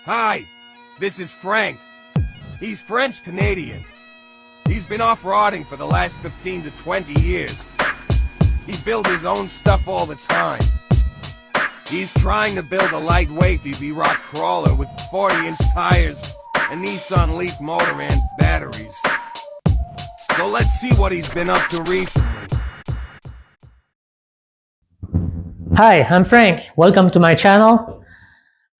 Hi, this is Frank. He's French-Canadian. He's been off-roading for the last 15 to 20 years. He builds his own stuff all the time. He's trying to build a lightweight EV Rockcrawler with 40-inch tires, a Nissan Leaf motor and batteries. So let's see what he's been up to recently. Hi, I'm Frank. Welcome to my channel.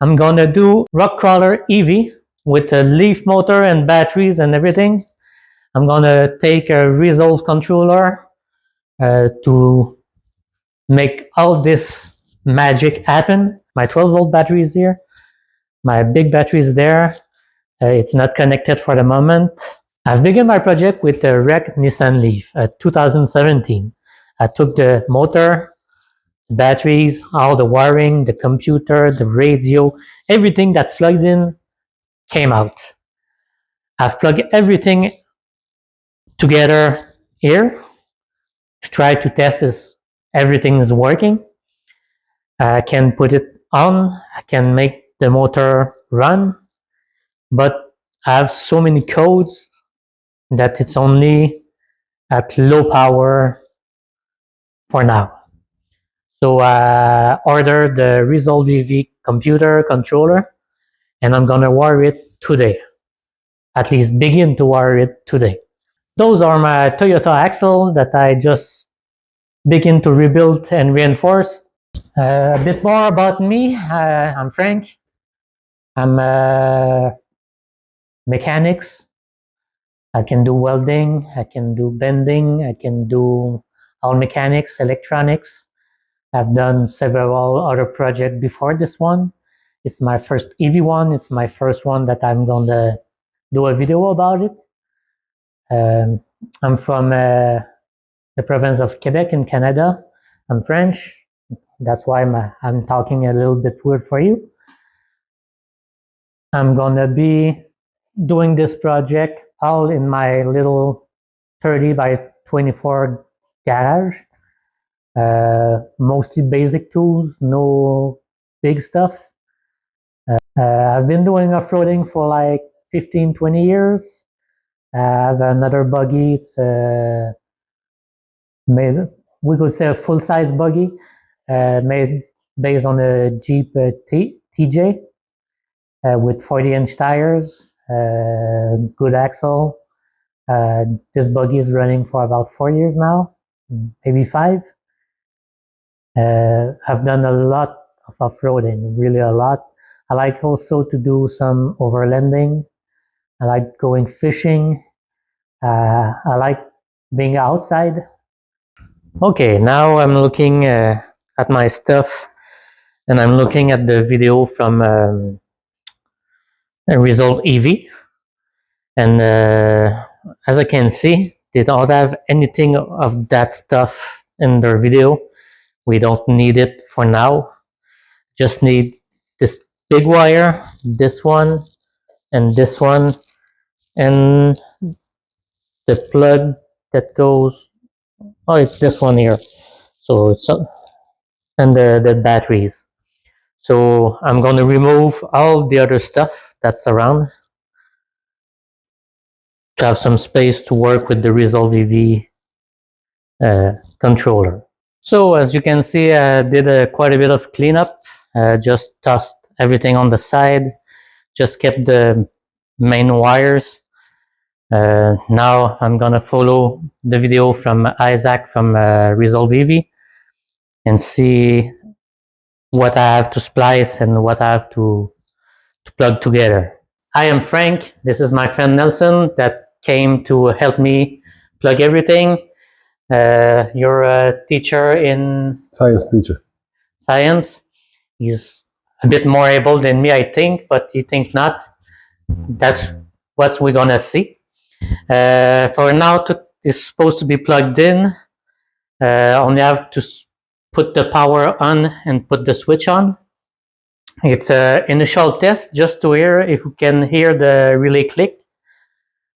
I'm gonna do Rockcrawler EV with a leaf motor and batteries and everything. I'm gonna take a Resolve controller to make all this magic happen. My 12-volt battery is here. My big battery is there. It's not connected for the moment. I've begun my project with a wrecked Nissan Leaf, 2017. I took the motor, batteries, all the wiring, the computer, the radio, everything that's plugged in came out. I've plugged everything together here to try to test if everything is working. I can put it on, I can make the motor run, but I have so many codes that it's only at low power for now. So I ordered the Resolve EV computer controller and I'm gonna wire it today. At least begin to wire it today. Those are my Toyota axle that I just begin to rebuild and reinforce. A bit more about me. I'm Frank. I'm mechanics. I can do welding, I can do bending, I can do all mechanics, electronics. I've done several other projects before this one. It's my first EV one. It's my first one that I'm going to do a video about it. I'm from the province of Quebec in Canada. I'm French. That's why I'm talking a little bit weird for you. I'm going to be doing this project all in my little 30 by 24 garage. Mostly basic tools, no big stuff. I've been doing off-roading for like 15-20 years. I have another buggy. It's made, we could say, a full-size buggy, made based on a Jeep TJ with 40-inch tires, good axle. This buggy is running for about 4 years now, maybe 5. I've done a lot of off-roading, really a lot. I like also to do some overlanding. I like going fishing. I like being outside. Okay, now I'm looking at my stuff and I'm looking at the video from Resolve EV. And as I can see, they don't have anything of that stuff in their video. We don't need it for now. Just need this big wire, this one, and this one, and the plug that goes, oh, it's this one here. So it's and the batteries. So I'm going to remove all the other stuff that's around to have some space to work with the Resolve EV controller. So as you can see, I did quite a bit of cleanup. Just tossed everything on the side, just kept the main wires. Now I'm gonna follow the video from Isaac from Resolve EV and see what I have to splice and what I have to plug together. I am Frank. This is my friend Nelson that came to help me plug everything. You're a teacher in Science teacher. science. He's a bit more able than me, I think, but he thinks not. That's what we're gonna see. For now, it's supposed to be plugged in. Only have to put the power on and put the switch on. It's an initial test just to hear if we can hear the relay click.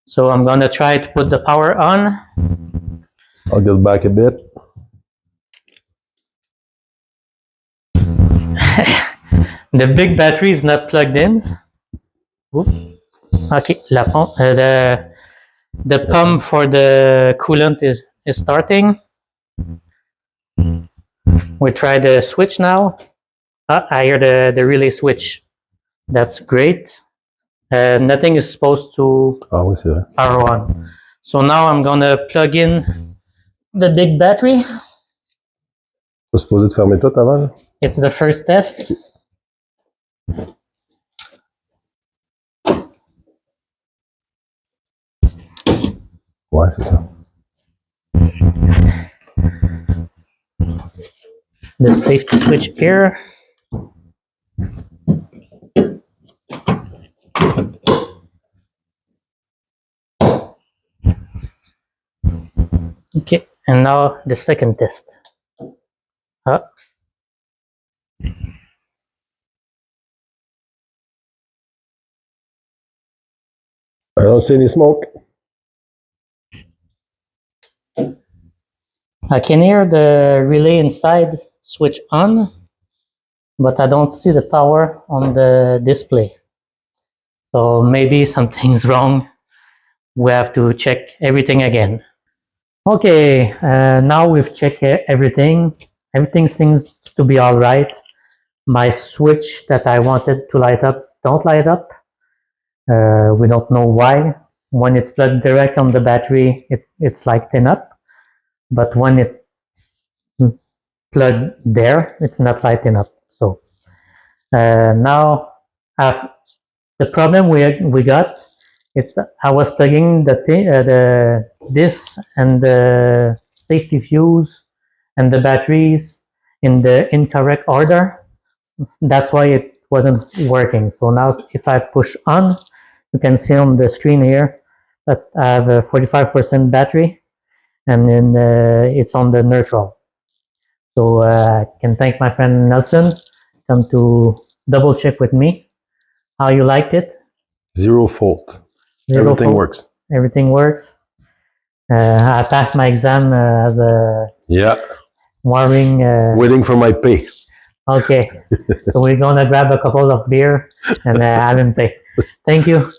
So I'm gonna try to put the power on. I'll get back a bit. The big battery is not plugged in. Oop. Okay, the pump for the coolant is starting. We try the switch now. I hear the relay switch. That's great. Nothing is supposed to Ah oui, c'est vrai. power on. So now I'm gonna plug in the big battery. T'es supposé te fermer tout avant, là? It's the first test. Ouais, c'est ça. The safety switch here. Okay, and now the second test. I don't see any smoke. I can hear the relay inside switch on, but I don't see the power on the display. So maybe something's wrong. We have to check everything again. Okay, now we've checked everything. Everything seems to be all right. My switch that I wanted to light up don't light up. We don't know why. When it's plugged direct on the battery, it's lighting up. But when it's plugged there, it's not lighting up. So now the problem we got is that I was plugging this and the safety fuse and the batteries in the incorrect order. That's why it wasn't working. So now if I push on, you can see on the screen here that I have a 45% battery, and then it's on the neutral. So I can thank my friend Nelson come to double check with me how you liked it. Zero fault. Zero Everything fault. works. Everything works. I passed my exam as a Yeah. wiring. Waiting for my pay. Okay, so we're gonna grab a couple of beer and have him pay. Thank you.